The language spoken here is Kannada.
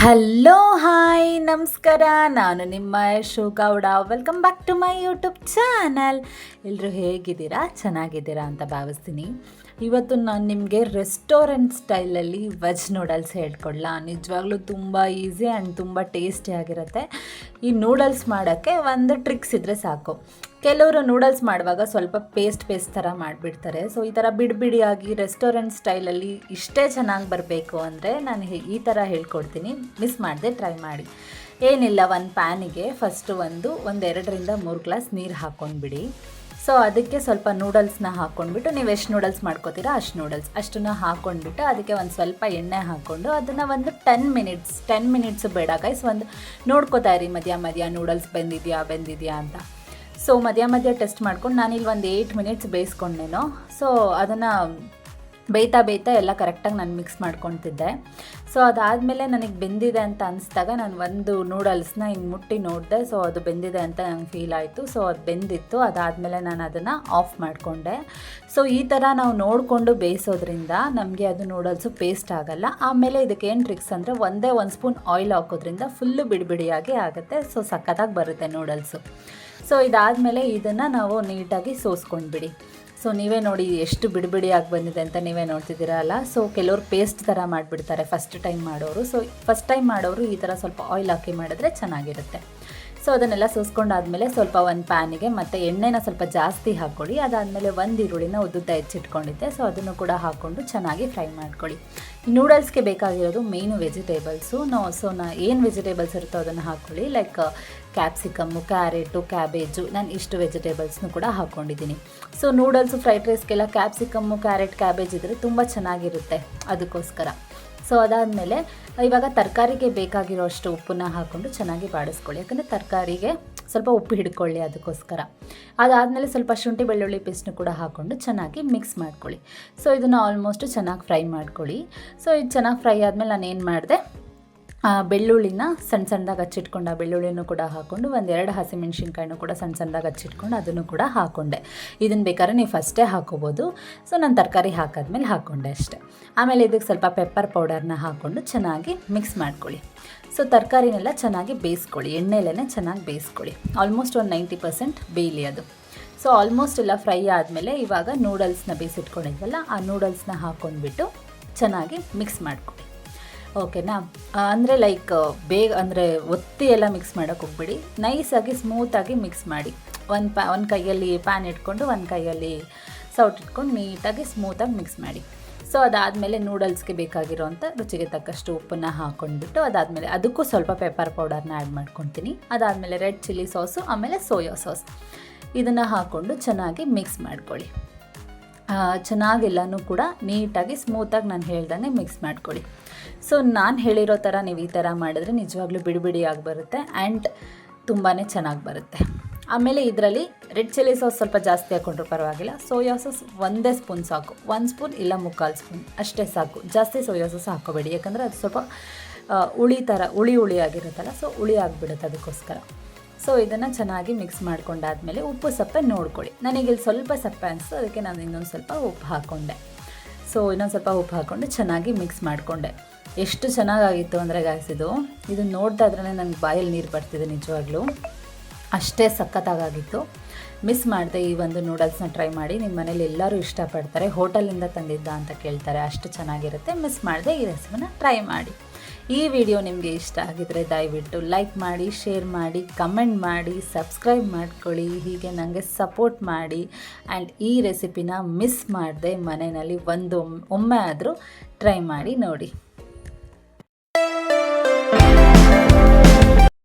ಹಲೋ ಹಾಯ್ ನಮಸ್ಕಾರ. ನಾನು ನಿಮ್ಮ Yashu Gowda. Welcome back to my YouTube channel. ಎಲ್ಲರೂ ಹೇಗಿದ್ದೀರಾ? ಚೆನ್ನಾಗಿದ್ದೀರಾ ಅಂತ ಭಾವಿಸ್ತೀನಿ. ಇವತ್ತು ನಾನು ನಿಮಗೆ ರೆಸ್ಟೋರೆಂಟ್ ಸ್ಟೈಲಲ್ಲಿ ವೆಜ್ ನೂಡಲ್ಸ್ ಹೇಳ್ಕೊಡ್ಲಾ. ನಿಜವಾಗ್ಲೂ ತುಂಬ ಈಸಿ ಆ್ಯಂಡ್ ತುಂಬ ಟೇಸ್ಟಿಯಾಗಿರುತ್ತೆ. ಈ ನೂಡಲ್ಸ್ ಮಾಡೋಕ್ಕೆ ಒಂದು ಟ್ರಿಕ್ಸ್ ಇದ್ದರೆ ಸಾಕು. ಕೆಲವರು ನೂಡಲ್ಸ್ ಮಾಡುವಾಗ ಸ್ವಲ್ಪ ಪೇಸ್ಟ್ ಥರ ಮಾಡಿಬಿಡ್ತಾರೆ. ಸೊ ಈ ಥರ ಬಿಡಿಯಾಗಿ ರೆಸ್ಟೋರೆಂಟ್ ಸ್ಟೈಲಲ್ಲಿ ಇಷ್ಟೇ ಚೆನ್ನಾಗಿ ಬರಬೇಕು ಅಂದರೆ ನಾನು ಈ ಥರ ಹೇಳ್ಕೊಡ್ತೀನಿ. ಮಿಸ್ ಮಾಡದೆ ಟ್ರೈ ಮಾಡಿ. ಏನಿಲ್ಲ, ಒಂದು ಪ್ಯಾನಿಗೆ ಫಸ್ಟು ಒಂದು 2ರಿಂದ 3 ಗ್ಲಾಸ್ ನೀರು ಹಾಕ್ಕೊಂಡ್ಬಿಡಿ. ಸೊ ಅದಕ್ಕೆ ಸ್ವಲ್ಪ ನೂಡಲ್ಸ್ನ ಹಾಕ್ಕೊಂಡ್ಬಿಟ್ಟು, ನೀವು ಎಷ್ಟು ನೂಡಲ್ಸ್ ಮಾಡ್ಕೋತೀರಾ ಅಷ್ಟನ್ನು ಹಾಕ್ಕೊಂಡ್ಬಿಟ್ಟು ಅದಕ್ಕೆ ಒಂದು ಸ್ವಲ್ಪ ಎಣ್ಣೆ ಹಾಕ್ಕೊಂಡು ಅದನ್ನು ಒಂದು 10 ಮಿನಿಟ್ಸ್ ಬೇಡ ಗೈಸ್, ಒಂದು ನೋಡ್ಕೋತಾ ಇರಿ ಮಧ್ಯ ನೂಡಲ್ಸ್ ಬೆಂದಿದೆಯಾ ಅಂತ. ಸೊ ಮಧ್ಯ ಟೆಸ್ಟ್ ಮಾಡ್ಕೊಂಡು ನಾನಿಲ್ಲಿ ಒಂದು 8 ಮಿನಿಟ್ಸ್ ಬೇಯಿಸ್ಕೊಂಡೇನೋ. ಸೊ ಅದನ್ನು ಬೇಯ್ತಾ ಎಲ್ಲ ಕರೆಕ್ಟಾಗಿ ನಾನು ಮಿಕ್ಸ್ ಮಾಡ್ಕೊತಿದ್ದೆ. ಸೊ ಅದಾದಮೇಲೆ ನನಗೆ ಬೆಂದಿದೆ ಅಂತ ಅನಿಸ್ದಾಗ ನಾನು ಒಂದು ನೂಡಲ್ಸ್ನ ಹಿಂಗೆ ಮುಟ್ಟಿ ನೋಡಿದೆ. ಸೊ ಅದು ಬೆಂದಿದೆ ಅಂತ ನಂಗೆ ಫೀಲ್ ಆಯಿತು. ಸೊ ಅದು ಬೆಂದಿತ್ತು. ಅದಾದಮೇಲೆ ನಾನು ಅದನ್ನು ಆಫ್ ಮಾಡಿಕೊಂಡೆ. ಸೊ ಈ ಥರ ನಾವು ನೋಡಿಕೊಂಡು ಬೇಯಿಸೋದ್ರಿಂದ ನಮಗೆ ಅದು ನೂಡಲ್ಸು ಪೇಸ್ಟ್ ಆಗೋಲ್ಲ. ಆಮೇಲೆ ಇದಕ್ಕೆ ಏನು ಟ್ರಿಕ್ಸ್ ಅಂದರೆ ಒಂದು ಸ್ಪೂನ್ ಆಯಿಲ್ ಹಾಕೋದ್ರಿಂದ ಫುಲ್ಲು ಬಿಡಿಯಾಗಿ ಆಗುತ್ತೆ. ಸೊ ಸಖತ್ತಾಗಿ ಬರುತ್ತೆ ನೂಡಲ್ಸು. ಸೊ ಇದಾದಮೇಲೆ ಇದನ್ನು ನಾವು ನೀಟಾಗಿ ಸೋಸ್ಕೊಂಡ್ಬಿಡಿ. ಸೊ ನೀವೇ ನೋಡಿ ಎಷ್ಟು ಬಿಡಿಯಾಗಿ ಬಂದಿದೆ ಅಂತ ನೀವೇ ನೋಡ್ತಿದ್ದೀರಲ್ಲ. ಸೊ ಕೆಲವರು ಪೇಸ್ಟ್ ಥರ ಮಾಡಿಬಿಡ್ತಾರೆ ಫಸ್ಟ್ ಟೈಮ್ ಮಾಡೋರು. ಸೊ ಫಸ್ಟ್ ಟೈಮ್ ಮಾಡೋರು ಈ ಥರ ಸ್ವಲ್ಪ ಆಯಿಲ್ ಹಾಕಿ ಮಾಡಿದ್ರೆ ಚೆನ್ನಾಗಿರುತ್ತೆ. ಸೊ ಅದನ್ನೆಲ್ಲ ಸೋಸ್ಕೊಂಡಾದಮೇಲೆ ಸ್ವಲ್ಪ ಒಂದು ಪ್ಯಾನಿಗೆ ಮತ್ತು ಎಣ್ಣೆನ ಸ್ವಲ್ಪ ಜಾಸ್ತಿ ಹಾಕ್ಕೊಳ್ಳಿ. ಅದಾದಮೇಲೆ ಒಂದು ಈರುಳ್ಳಿನ ಉದ್ದುತ್ತಾ ಹೆಚ್ಚಿಟ್ಕೊಂಡಿದ್ದೆ. ಸೊ ಅದನ್ನು ಕೂಡ ಹಾಕ್ಕೊಂಡು ಚೆನ್ನಾಗಿ ಫ್ರೈ ಮಾಡ್ಕೊಳ್ಳಿ. ನೂಡಲ್ಸ್ಗೆ ಬೇಕಾಗಿರೋದು ಮೇಯ್ನು ವೆಜಿಟೇಬಲ್ಸು. ಏನು ವೆಜಿಟೇಬಲ್ಸ್ ಇರುತ್ತೋ ಅದನ್ನು ಹಾಕ್ಕೊಳ್ಳಿ. ಲೈಕ್ ಕ್ಯಾಪ್ಸಿಕಮ್ಮು, ಕ್ಯಾರೆಟು, ಕ್ಯಾಬೇಜು, ನಾನು ಇಷ್ಟು ವೆಜಿಟೇಬಲ್ಸ್ನು ಕೂಡ ಹಾಕ್ಕೊಂಡಿದ್ದೀನಿ. ಸೊ ನೂಡಲ್ಸು, ಫ್ರೈಡ್ ರೈಸ್ಗೆಲ್ಲ ಕ್ಯಾಪ್ಸಿಕಮ್ಮು, ಕ್ಯಾರೆಟ್, ಕ್ಯಾಬೇಜ್ ಇದ್ದರೆ ತುಂಬ ಚೆನ್ನಾಗಿರುತ್ತೆ, ಅದಕ್ಕೋಸ್ಕರ. ಸೊ ಅದಾದಮೇಲೆ ಇವಾಗ ತರಕಾರಿಗೆ ಬೇಕಾಗಿರೋ ಅಷ್ಟು ಉಪ್ಪನ್ನ ಹಾಕ್ಕೊಂಡು ಚೆನ್ನಾಗಿ ಬಾಡಿಸ್ಕೊಳ್ಳಿ. ಯಾಕಂದರೆ ತರಕಾರಿಗೆ ಸ್ವಲ್ಪ ಉಪ್ಪು ಹಿಡ್ಕೊಳ್ಳಿ, ಅದಕ್ಕೋಸ್ಕರ. ಅದಾದಮೇಲೆ ಸ್ವಲ್ಪ ಶುಂಠಿ ಬೆಳ್ಳುಳ್ಳಿ ಪೇಸ್ಟ್ನು ಕೂಡ ಹಾಕ್ಕೊಂಡು ಚೆನ್ನಾಗಿ ಮಿಕ್ಸ್ ಮಾಡ್ಕೊಳ್ಳಿ. ಸೊ ಇದನ್ನು ಆಲ್ಮೋಸ್ಟ್ ಚೆನ್ನಾಗಿ ಫ್ರೈ ಮಾಡ್ಕೊಳ್ಳಿ. ಸೊ ಇದು ಚೆನ್ನಾಗಿ ಫ್ರೈ ಆದಮೇಲೆ ನಾನು ಏನು ಮಾಡಿದೆ, ಬೆಳ್ಳುಳ್ಳಿನ ಸಣ್ಣದಾಗಿ ಹಚ್ಚಿಟ್ಕೊಂಡು ಆ ಬೆಳ್ಳುಳ್ಳಿನೂ ಕೂಡ ಹಾಕ್ಕೊಂಡು 1-2 ಹಸಿಮೆಣ್ಸಿನ್ಕಾಯಿನೂ ಕೂಡ ಸಣ್ಣದಾಗಿ ಹಚ್ಚಿಟ್ಕೊಂಡು ಅದನ್ನು ಕೂಡ ಹಾಕ್ಕೊಂಡೆ. ಇದನ್ನು ಬೇಕಾದ್ರೆ ನೀವು ಫಸ್ಟೇ ಹಾಕ್ಕೋಬೋದು. ಸೊ ನಾನು ತರಕಾರಿ ಹಾಕಾದ್ಮೇಲೆ ಹಾಕ್ಕೊಂಡೆ ಅಷ್ಟೇ. ಆಮೇಲೆ ಇದಕ್ಕೆ ಸ್ವಲ್ಪ ಪೆಪ್ಪರ್ ಪೌಡರ್ನ ಹಾಕ್ಕೊಂಡು ಚೆನ್ನಾಗಿ ಮಿಕ್ಸ್ ಮಾಡ್ಕೊಳ್ಳಿ. ಸೊ ತರಕಾರಿನೆಲ್ಲ ಚೆನ್ನಾಗಿ ಬೇಯಿಸ್ಕೊಳ್ಳಿ, ಎಣ್ಣೆಲೇ ಚೆನ್ನಾಗಿ ಬೇಯಿಸ್ಕೊಳ್ಳಿ. ಆಲ್ಮೋಸ್ಟ್ ಒಂದು 90% ಬೇಯಲಿ ಅದು. ಸೊ ಆಲ್ಮೋಸ್ಟ್ ಎಲ್ಲ ಫ್ರೈ ಆದಮೇಲೆ ಇವಾಗ ನೂಡಲ್ಸ್ನ ಬೇಯಿಸಿಟ್ಕೊಂಡಿದ್ವಲ್ಲ, ಆ ನೂಡಲ್ಸ್ನ ಹಾಕ್ಕೊಂಡ್ಬಿಟ್ಟು ಚೆನ್ನಾಗಿ ಮಿಕ್ಸ್ ಮಾಡ್ಕೊಳ್ಳಿ. ಓಕೆನಾ? ಅಂದರೆ ಲೈಕ್ ಅಂದರೆ ಒತ್ತಿ ಎಲ್ಲ ಮಿಕ್ಸ್ ಮಾಡೋಕ್ಕೆ ಹೋಗ್ಬಿಡಿ. ನೈಸಾಗಿ ಸ್ಮೂತಾಗಿ ಮಿಕ್ಸ್ ಮಾಡಿ. ಒಂದು ಕೈಯಲ್ಲಿ ಪ್ಯಾನ್ ಇಟ್ಕೊಂಡು ಒಂದು ಕೈಯಲ್ಲಿ ಸೌಟ್ ಇಟ್ಕೊಂಡು ನೀಟಾಗಿ ಸ್ಮೂತಾಗಿ ಮಿಕ್ಸ್ ಮಾಡಿ. ಸೊ ಅದಾದಮೇಲೆ ನೂಡಲ್ಸ್ಗೆ ಬೇಕಾಗಿರೋಂಥ ರುಚಿಗೆ ತಕ್ಕಷ್ಟು ಉಪ್ಪನ್ನು ಹಾಕ್ಕೊಂಡ್ಬಿಟ್ಟು ಅದಾದಮೇಲೆ ಅದಕ್ಕೂ ಸ್ವಲ್ಪ ಪೆಪ್ಪರ್ ಪೌಡರ್ನ ಆ್ಯಡ್ ಮಾಡ್ಕೊತೀನಿ. ಅದಾದಮೇಲೆ ರೆಡ್ ಚಿಲ್ಲಿ ಸಾಸು, ಆಮೇಲೆ ಸೋಯಾ ಸಾಸ್, ಇದನ್ನು ಹಾಕ್ಕೊಂಡು ಚೆನ್ನಾಗಿ ಮಿಕ್ಸ್ ಮಾಡ್ಕೊಳ್ಳಿ. ಚೆನ್ನಾಗೆಲ್ಲನೂ ಕೂಡ ನೀಟಾಗಿ ಸ್ಮೂತಾಗಿ ನಾನು ಹೇಳ್ದಂಗೆ ಮಿಕ್ಸ್ ಮಾಡ್ಕೊಳ್ಳಿ. ಸೊ ನಾನು ಹೇಳಿರೋ ಥರ ನೀವು ಈ ಥರ ಮಾಡಿದ್ರೆ ನಿಜವಾಗ್ಲೂ ಬಿಡಿಯಾಗಿ ಬರುತ್ತೆ ಆ್ಯಂಡ್ ತುಂಬಾ ಚೆನ್ನಾಗಿ ಬರುತ್ತೆ. ಆಮೇಲೆ ಇದರಲ್ಲಿ ರೆಡ್ ಚಿಲ್ಲಿ ಸಾಸ್ ಸ್ವಲ್ಪ ಜಾಸ್ತಿ ಹಾಕ್ಕೊಂಡ್ರೂ ಪರವಾಗಿಲ್ಲ. ಸೋಯಾ ಸಾಸ್ 1 ಸ್ಪೂನ್ ಸಾಕು, 1 ಸ್ಪೂನ್ ಇಲ್ಲ 3/4 ಸ್ಪೂನ್ ಅಷ್ಟೇ ಸಾಕು. ಜಾಸ್ತಿ ಸೋಯಾ ಸಾಸ್ ಹಾಕ್ಕೋಬೇಡಿ, ಯಾಕಂದರೆ ಅದು ಸ್ವಲ್ಪ ಹುಳಿ ಆಗಿರುತ್ತಲ್ಲ, ಸೊ ಹುಳಿ ಆಗಿಬಿಡುತ್ತೆ, ಅದಕ್ಕೋಸ್ಕರ. ಸೊ ಇದನ್ನು ಚೆನ್ನಾಗಿ ಮಿಕ್ಸ್ ಮಾಡ್ಕೊಂಡಾದಮೇಲೆ ಉಪ್ಪು ಸಪ್ಪೆ ನೋಡ್ಕೊಳ್ಳಿ. ನನಗಿಲ್ಲಿ ಸ್ವಲ್ಪ ಸಪ್ಪೆ ಅನಿಸ್ತು, ಅದಕ್ಕೆ ನಾನು ಇನ್ನೊಂದು ಸ್ವಲ್ಪ ಉಪ್ಪು ಹಾಕ್ಕೊಂಡೆ. ಸೊ ಇನ್ನೊಂದು ಸ್ವಲ್ಪ ಉಪ್ಪು ಹಾಕ್ಕೊಂಡು ಚೆನ್ನಾಗಿ ಮಿಕ್ಸ್ ಮಾಡಿಕೊಂಡೆ. ಎಷ್ಟು ಚೆನ್ನಾಗಾಗಿತ್ತು ಅಂದರೆ ಗಾಯ್ಸ್, ಇದು ನೋಡ್ತಾ ಇದ್ರೇ ನನಗೆ ಬಾಯಲ್ಲಿ ನೀರು ಬರ್ತಿದೆ. ನಿಜವಾಗ್ಲೂ ಅಷ್ಟೇ ಸಖತ್ತಾಗಿತ್ತು. ಮಿಸ್ ಮಾಡಿದೆ ಈ ಒಂದು ನೂಡಲ್ಸ್ನ ಟ್ರೈ ಮಾಡಿ. ನಿಮ್ಮ ಮನೇಲಿ ಎಲ್ಲರೂ ಇಷ್ಟಪಡ್ತಾರೆ. ಹೋಟೆಲಿಂದ ತಂದಿದ್ದ ಅಂತ ಕೇಳ್ತಾರೆ, ಅಷ್ಟು ಚೆನ್ನಾಗಿರುತ್ತೆ. ಮಿಸ್ ಮಾಡಿದೆ ಈ ರೆಸಿಪಿನ ಟ್ರೈ ಮಾಡಿ. ಈ ವಿಡಿಯೋ ನಿಮಗೆ ಇಷ್ಟ ಆಗಿದರೆ ದಯವಿಟ್ಟು ಲೈಕ್ ಮಾಡಿ, ಶೇರ್ ಮಾಡಿ, ಕಮೆಂಟ್ ಮಾಡಿ, ಸಬ್ಸ್ಕ್ರೈಬ್ ಮಾಡ್ಕೊಳ್ಳಿ. ಹೀಗೆ ನನಗೆ ಸಪೋರ್ಟ್ ಮಾಡಿ. ಆ್ಯಂಡ್ ಈ ರೆಸಿಪಿನ ಮಿಸ್ ಮಾಡದೆ ಮನೆಯಲ್ಲಿ ಒಮ್ಮೆ ಆದರೂ ಟ್ರೈ ಮಾಡಿ ನೋಡಿ.